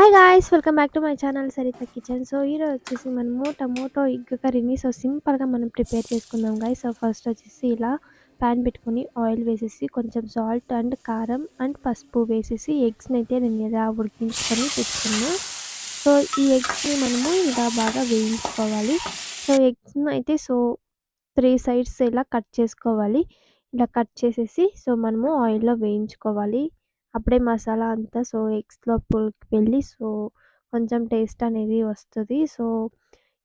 Hi guys! Welcome back to my channel Saritha kitchen. So, ఈరోజు వచ్చేసి మనము టమోటో ఎగ్ కర్రీని సింపుల్‌గా మనం ప్రిపేర్ చేసుకుందాం గాయ్స్. సో, ఫస్ట్ వచ్చేసి ఇలా పాన్ పెట్టుకొని ఆయిల్ వేసేసి కొంచెం సాల్ట్ అండ్ కారం అండ్ పసుపు వేసేసి ఎగ్స్‌నైతే నేను ఇలా ఉడికించుకొని పెట్టుకున్నా. సో, ఈ ఎగ్స్‌ని మనము ఇలా బాగా వేయించుకోవాలి. సో, ఎగ్స్‌నైతే 3 సైడ్స్ ఇలా కట్ చేసుకోవాలి. ఇలా కట్ చేసేసి మనము ఆయిల్‌లో వేయించుకోవాలి. అప్పుడే మసాలా అంతా ఎగ్స్ లోపలికి వెళ్ళి కొంచెం టేస్ట్ అనేది వస్తది.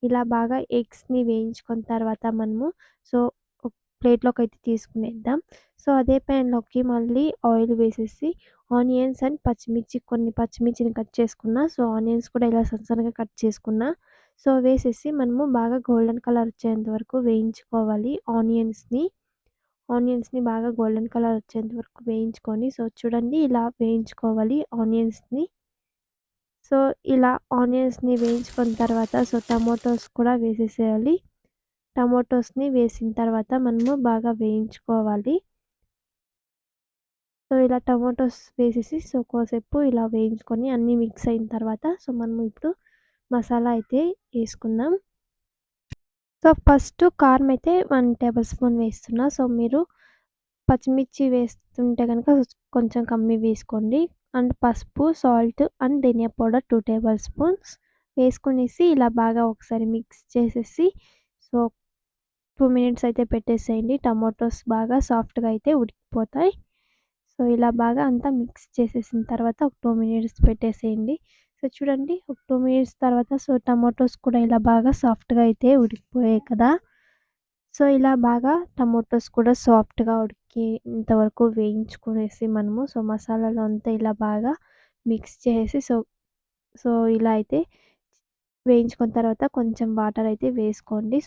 ఇలా బాగా ఎగ్స్‌ని వేయించుకున్న తర్వాత మనము సో, ఒక ప్లేట్‌లోకైతే తీసుకునేద్దాం. అదే ప్యాన్‌లోకి మళ్ళీ ఆయిల్ వేసేసి ఆనియన్స్ అండ్ పచ్చిమిర్చి కొన్ని పచ్చిమిర్చిని కట్ చేసుకున్నా. ఆనియన్స్ కూడా ఇలా సన్నగా కట్ చేసుకున్నా. వేసేసి మనము బాగా గోల్డెన్ కలర్ వచ్చేంత వరకు వేయించుకోవాలి ఆనియన్స్‌ని బాగా గోల్డెన్ కలర్ వచ్చేంత వరకు వేయించుకొని చూడండి ఇలా వేయించుకోవాలి ఆనియన్స్‌ని. ఇలా ఆనియన్స్‌ని వేయించుకున్న తర్వాత టమోటోస్ కూడా వేసేసేయాలి. టమోటోస్‌ని వేసిన తర్వాత మనము బాగా వేయించుకోవాలి. ఇలా టమోటోస్ వేసేసి కోసేపు ఇలా వేయించుకొని అన్నీ మిక్స్ అయిన తర్వాత మనము ఇప్పుడు మసాలా అయితే ఏసుకుందాం. ఫస్ట్ కారం అయితే 1 టేబుల్ స్పూన్ వేస్తున్నా. మీరు పచ్చిమిర్చి వేస్తుంటే గనక కొంచెం కమ్మీ వేసుకోండి. అండ్ పసుపు, salt and dhaniya powder 2 tablespoons వేసుకొనేసి ఇలా బాగా ఒకసారి మిక్స్ చేసేసి 2 మినిట్స్ అయితే పెట్టేసేయండి. టమోటోస్ బాగా సాఫ్ట్‌గా అయితే ఉడికిపోతాయి. ఇలా బాగా అంతా మిక్స్ చేసేసిన తర్వాత ఒక 2 మినిట్స్ పెట్టేసేయండి. చూడండి ఒక 2 మినిట్స్ తర్వాత టమోటోస్ కూడా ఇలా బాగా సాఫ్ట్‌గా అయితే ఉడికిపోయాయి కదా! ఇలా బాగా టమోటోస్ కూడా సాఫ్ట్‌గా ఉడికేంత వరకు వేయించుకొనేసి మనము మసాలాలో అంతా ఇలా బాగా మిక్స్ చేసేసి ఇలా అయితే వేయించుకున్న తర్వాత కొంచెం వాటర్ అయితే వేసుకోండి.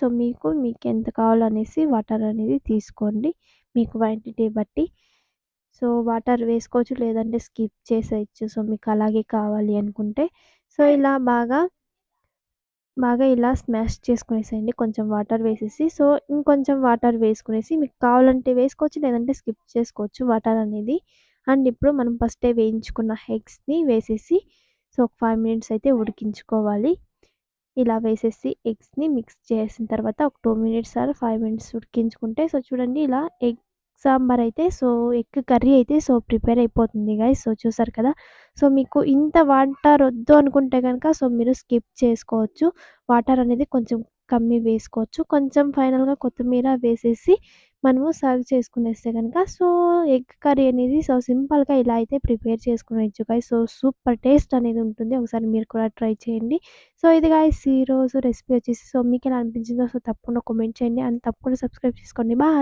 మీకెంత కావాలో అనేసి వాటర్ అనేది తీసుకోండి. మీకు క్వాంటిటీ బట్టి. వాటర్ వేసుకోవచ్చు లేదంటే స్కిప్ చేసేయచ్చు. మీకు అలాగే కావాలి అనుకుంటే. ఇలా బాగా ఇలా స్మాష్ చేసుకునేసేయండి. కొంచెం వాటర్ వేసేసి ఇంకొంచెం వాటర్ వేసుకునేసి మీకు కావాలంటే వేసుకోవచ్చు లేదంటే స్కిప్ చేసుకోవచ్చు వాటర్ అనేది. అండ్ ఇప్పుడు మనం ఫస్టే వేయించుకున్న ఎగ్స్‌ని వేసేసి ఒక 5 మినిట్స్ అయితే ఉడికించుకోవాలి. ఇలా వేసేసి ఎగ్స్‌ని మిక్స్ చేసిన తర్వాత ఒక 2 మినిట్స్ ఆర్ 5 మినిట్స్ ఉడికించుకుంటే చూడండి ఇలా ఎగ్ సాంబార్ అయితే ఎగ్ కర్రీ అయితే ప్రిపేర్ అయిపోతుంది గైస్. చూసారు కదా! మీకు ఇంత వాటర్ వద్దు అనుకుంటే గనక మీరు స్కిప్ చేసుకోవచ్చు. వాటర్ అనేది కొంచెం కమ్మీ వేసుకోవచ్చు. కొంచెం ఫైనల్‌గా కొత్తిమీర వేసేసి మనము సర్వ్ చేసుకునేస్తే గనక ఎగ్ కర్రీ అనేది సింపుల్‌గా ఇలా అయితే ప్రిపేర్ చేసుకునేయొచ్చు గైస్. సూపర్ టేస్ట్ అనేది ఉంటుంది. ఒకసారి మీరు కూడా ట్రై చేయండి. ఇది గైస్ ఈరోజు రెసిపీ వచ్చేసి మీకెలా అనిపించిందో తప్పకుండా కామెంట్ చేయండి. అండ్ తప్పకుండా సబ్స్క్రైబ్ చేసుకోండి. బాయ్.